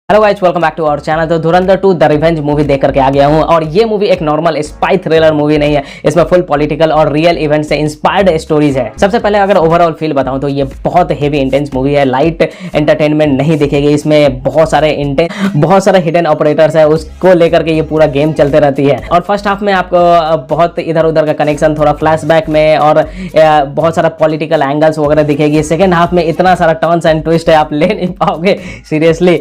Hello guys, welcome back to our channel. तो Dhurandhar 2 the revenge movie देख करके आ गया हूं और ये मूवी एक नॉर्मल स्पाई थ्रिलर मूवी नहीं है। इसमें फुल पॉलिटिकल और रियल इवेंट से इंस्पायर्ड स्टोरीज है। सबसे पहले अगर ओवरऑल फील बताऊं तो ये बहुत हेवी इंटेंस मूवी है। लाइट एंटरटेनमेंट नहीं दिखेगी इसमें। बहुत सारे हिडन ऑपरेटर्स है, उसको लेकर के ये पूरा गेम चलते रहती है। और फर्स्ट हाफ में आपको बहुत इधर उधर का कनेक्शन, थोड़ा फ्लैशबैक में और बहुत सारा पॉलिटिकल एंगल्स वगैरह दिखेगी। सेकेंड हाफ में इतना सारा टर्न्स एंड ट्विस्ट है, आप ले नहीं पाओगे सीरियसली।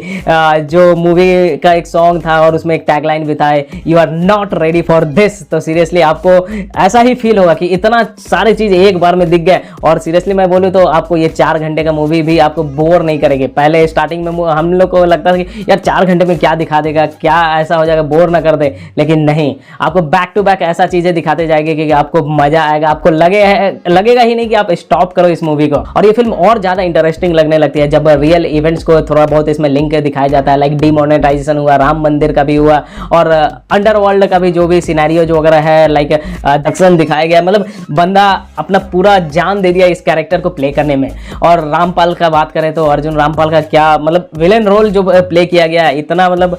जो मूवी का एक सॉन्ग था और उसमें एक टैगलाइन भी था, you are not ready for this. तो सीरियसली आपको ऐसा ही फील होगा कि इतना सारी चीज एक बार में दिख गए। और सीरियसली मैं बोलूँ तो आपको ये 4 घंटे का मूवी भी आपको बोर नहीं करेगी। पहले स्टार्टिंग में हम लोग को लगता था कि यार 4 घंटे में क्या दिखा देगा, क्या ऐसा हो जाएगा, बोर ना कर दे। लेकिन नहीं, आपको बैक टू बैक ऐसा चीजें दिखाते जाएंगे कि आपको मजा आएगा। आपको लगेगा ही नहीं कि आप स्टॉप करो इस मूवी को। और ये फिल्म और ज्यादा इंटरेस्टिंग लगने लगती है जब रियल इवेंट्स को थोड़ा बहुत इसमें लिंक दिखाया जाता है। लाइक डिमोनेटाइजेशन हुआ, राम मंदिर का भी हुआ और अंडरवर्ल्ड का भी जो भी सिनेरियो जो वगैरह है, लाइक एक्शन दिखाया गया। मतलब बंदा अपना पूरा जान दे दिया इस कैरेक्टर को प्ले करने में। और रामपाल का बात करें तो अर्जुन रामपाल का क्या मतलब विलेन रोल जो प्ले किया गया है, इतना मतलब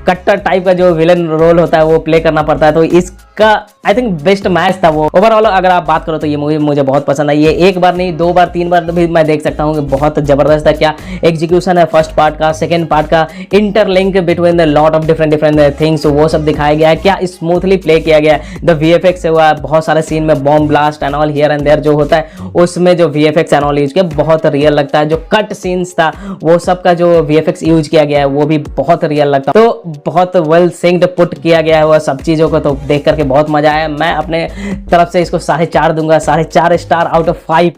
कट्टर टाइप का जो विलेन रोल होता है वो प्ले करना पड़ता है। तो इसका आई थिंक बेस्ट मैच था वो। ओवरऑल अगर आप बात करो तो ये मूवी मुझे बहुत पसंद आई। ये एक बार नहीं, 2 बार 3 बार भी मैं देख सकता हूँ कि बहुत जबरदस्त है। क्या एग्जीक्यूशन है फर्स्ट पार्ट का, सेकेंड पार्ट का, interlink between the lot of different things, वो सब दिखाया गया है। क्या स्मूथली प्ले किया गया है। द वीएफएक्स हुआ है, बहुत सारे सीन में bomb blast and all here and there जो होता है, उसमें जो वीएफएक्स एंड ऑल यूज किया बहुत रियल लगता है। जो कट सीन्स था वो सब का जो वीएफएक्स यूज किया गया है वो भी बहुत रियल लगता है। तो बहुत वेल सिंक्ड पुट किया गया है वो सब चीजों को। तो देख करके बहुत मजा आया। मैं अपने तरफ से इसको 4.5 दूंगा, 4.5 स्टार आउट ऑफ 5।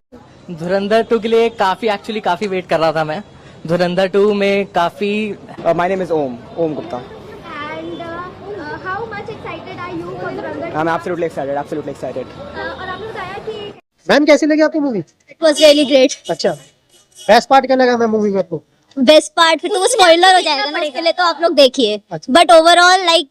धुरंधर 2 के लिए काफी वेट कर रहा था मैं। धुरंधर 2 में काफी My name is Om Gupta. And how much excited are you for Dhurandhar? I'm absolutely excited. और आपने बताया कि मैम कैसी लगी आपको movie? It was really great. अच्छा, बेस्ट पार्ट क्या लगा मैम मूवी में आपको? बेस्ट पार्ट फिर तो वो स्पॉइलर हो जाएगा ना, इसके लिए तो आप लोग देखिए। अच्छा। But overall like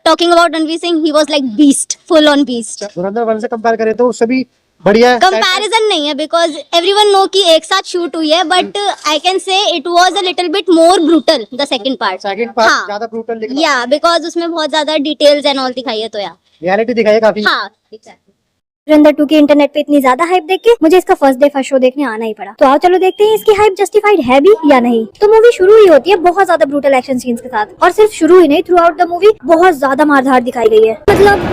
talking about Ranveer Singh, he was like beast, full on beast. धुरंधर 1 से कंपेयर करें तो सभी बढ़िया है। कंपैरिजन नहीं है बिकॉज एवरीवन नो कि एक साथ शूट हुई है, but I can say it was a little bit more brutal the second part. Second part ज्यादा ब्रूटल लेकिन या बिकॉज उसमें बहुत ज्यादा डिटेल्स एंड ऑल दिखाई है। तो या रियलिटी दिखाई है काफी। हाँ exactly. धुरंधर 2 की इंटरनेट पे इतनी ज्यादा हाइप देख के मुझे इसका फर्स्ट डे फर्स्ट शो देखने आना ही पड़ा। तो आओ चलो देखते हैं इसकी हाइप जस्टिफाइड है भी या नहीं। तो मूवी शुरू ही होती है बहुत ज्यादा ब्रूटल एक्शन सीन्स के साथ, और सिर्फ शुरू ही नहीं, थ्रू आउट द मूवी बहुत ज्यादा मारधार दिखाई गई है। मतलब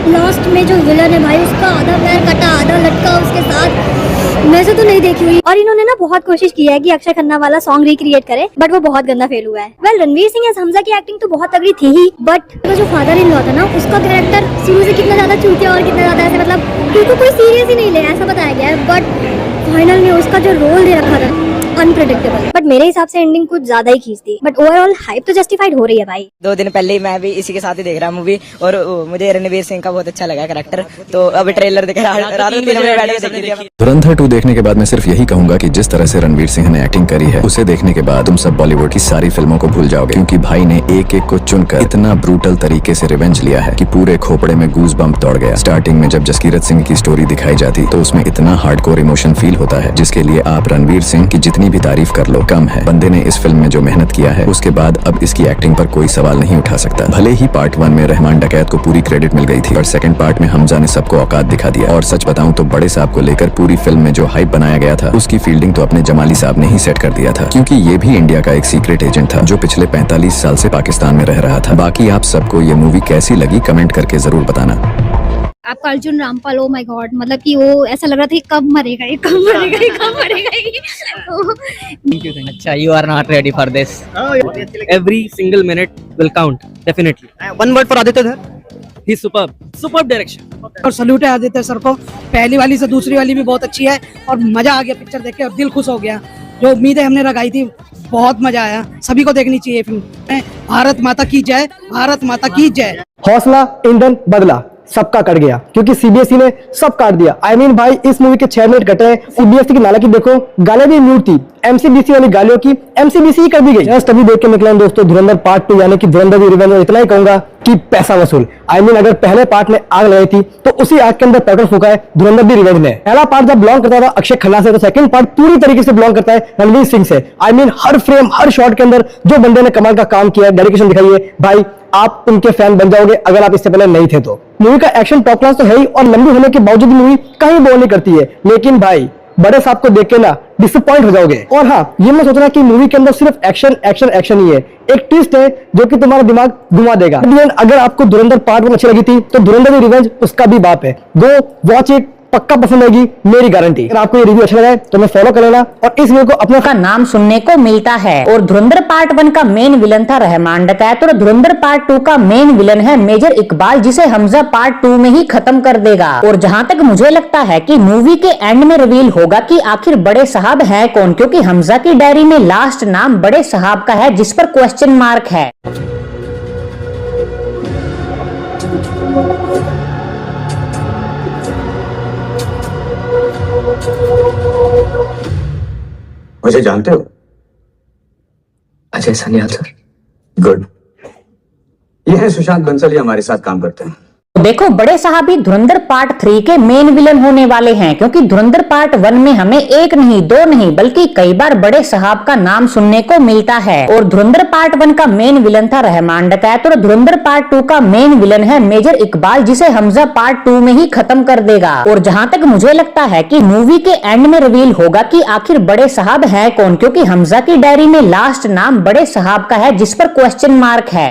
लास्ट में जो विलन है भाई, उसका आधा पैर कटा आधा लटका उसके साथ, मैं से तो नहीं देखी हुई। और इन्होंने ना बहुत कोशिश की है कि अक्षय खन्ना वाला सॉन्ग रिक्रिएट करे, बट वो बहुत गंदा फेल हुआ है। वेल रणवीर सिंह एज हमजा की एक्टिंग तो बहुत तगड़ी थी ही, बट जो फादर इन लॉ था ना, उसका कैरेक्टर शुरू से कितना ज्यादा चूतिया और कितना ज्यादा ऐसे मतलब बिल्कुल कोई सीरियस ही नहीं ले ऐसा बताया गया है। बट फाइनल में उसका जो रोल दे रखा था अनप्रेडिक्टेबल, बट मेरे हिसाब से एंडिंग कुछ ज्यादा ही खींचती। बट ओवरऑल हाइप तो जस्टिफाइड हो रही है भाई। 2 दिन पहले ही मैं भी इसी के साथ ही देख रहा मूवी, और मुझे रणवीर सिंह का बहुत अच्छा लगा कैरेक्टर। तो अभी ट्रेलर देख रहा, रात में 3 बजे बैठ के देखी थी। धुरंधर 2 देखने के बाद मैं सिर्फ यही कहूंगा कि जिस तरह से रणवीर सिंह ने एक्टिंग करी है, उसे देखने के बाद तुम सब बॉलीवुड की सारी फिल्मों को भूल जाओगे। क्योंकि भाई ने एक एक को चुनकर इतना ब्रूटल तरीके से रिवेंज लिया है कि पूरे खोपड़े में गूज बम्प दौड़ गया। स्टार्टिंग में जब जसकीरत सिंह की स्टोरी दिखाई जाती तो उसमें इतना हार्डकोर इमोशन फील होता है जिसके लिए आप रणवीर सिंह की जितनी भी तारीफ कर लो कम है। बंदे ने इस फिल्म में जो मेहनत किया है उसके बाद अब इसकी एक्टिंग पर कोई सवाल नहीं उठा सकता। भले ही पार्ट 1 में रहमान डकैत को पूरी क्रेडिट मिल गई थी, और सेकंड पार्ट में हमजा ने सबको औकात दिखा दिया। और सच बताऊं तो बड़े साहब को लेकर पूरी फिल्म में जो हाइप बनाया गया था, उसकी फील्डिंग तो अपने जमाली साहब ने ही सेट कर दिया था। क्योंकि ये भी इंडिया का एक सीक्रेट एजेंट था जो पिछले 45 साल से पाकिस्तान में रह रहा था। बाकी आप सबको ये मूवी कैसी लगी कमेंट करके जरूर बताना। आपका Arjun Rampal, oh my God, मतलब कि वो ऐसा लग रहा था कि कब मरेगा ये, कब मरेगा ये, कब मरेगा ये। अच्छा, you are not ready for this. Every single minute will count definitely. One word for Aditya Dhar. He superb direction. और सल्यूट है आदित्य सर को। पहली वाली से दूसरी वाली भी बहुत अच्छी है और मजा आ गया पिक्चर देख के, और दिल खुश हो गया। जो उम्मीदें हमने लगाई थी बहुत मजा आया। सभी को देखनी चाहिए फिल्म। भारत माता की जय, भारत माता की जय। हौसला ईंधन बदला, सबका कट गया क्योंकि सीबीएसई ने सब काट दिया। भाई इस मूवी के 6 मिनट कटे हैं। सीबीएसई की नाला की देखो, गालियां भी म्यूट थी, एमसीबीसी वाली गालियों की एमसीबीसी ही कर दी गई। जस्ट अभी देख के निकला हूं दोस्तों धुरंधर पार्ट 2 यानी कि धुरंधर दी रिवेंज। इतना ही कहूंगा कि पैसा वसूल। आई मीन अगर पहले पार्ट में आग लगाई थी तो उसी आग के अंदर पेट्रोल फूका है धुरंधर दी रिवेंज ने। पहला पार्ट जब बिलोंग करता था अक्षय खन्ना से, तो सेकंड पार्ट पूरी तरीके से बिलोंग करता है रणवीर सिंह से। I mean her frame her shot के अंदर जो बंदे ने कमाल का काम किया है, डेडिकेशन दिखाई है, भाई आप उनके फैन बन जाओगे अगर आप इससे पहले नहीं थे तो। मूवी का एक्शन टॉप क्लास तो है ही और लंबी होने के बावजूद मूवी कहीं बोर नहीं करती है, लेकिन भाई बड़े साहब को देख के ना डिसअपॉइंट हो जाओगे। और हाँ, ये मैं सोच रहा कि मूवी के अंदर सिर्फ एक्शन एक्शन एक्शन ही है, एक ट्विस्ट है जो कि तुम्हारा दिमाग घुमा देगा। अगर आपको धुरंधर पार्ट 1 अच्छी लगी थी तो धुरंधर दी रिवेंज उसका भी बाप है। गो वॉच इट, पक्का पसंद आएगी, मेरी गारंटी। अगर आपको ये रिव्यू अच्छा लगा है तो मैं फॉलो कर लेना और इस वीडियो को अपना का नाम सुनने को मिलता है। और धुरंधर पार्ट 1 का मेन विलन था रहमान डकैत और धुरंधर पार्ट 2 का मेन विलन है मेजर इकबाल, जिसे हमजा पार्ट 2 में ही खत्म कर देगा। और जहां तक मुझे लगता है कि मूवी के एंड में रिवील होगा कि आखिर बड़े साहब है कौन, क्योंकि हमजा की डायरी में लास्ट नाम बड़े साहब का है जिस पर क्वेश्चन मार्क है। मुझे जानते हो? अजय सनियाल सर। गुड। ये है सुशांत बंसल, ये हमारे साथ काम करते हैं। देखो बड़े साहब ही धुरंधर पार्ट 3 के मेन विलन होने वाले हैं, क्योंकि धुरंधर पार्ट 1 में हमें एक नहीं दो नहीं बल्कि कई बार बड़े साहब का नाम सुनने को मिलता है। और धुरंधर पार्ट 1 का मेन विलन था रहमान डकैत और धुरंधर पार्ट 2 का मेन विलन है मेजर इकबाल, जिसे हमजा पार्ट 2 में ही खत्म कर देगा। और जहां तक मुझे लगता है कि मूवी के एंड में रिवील होगा कि आखिर बड़े साहब है कौन, क्योंकि हमजा की डायरी में लास्ट नाम बड़े साहब का है जिस पर क्वेश्चन मार्क है।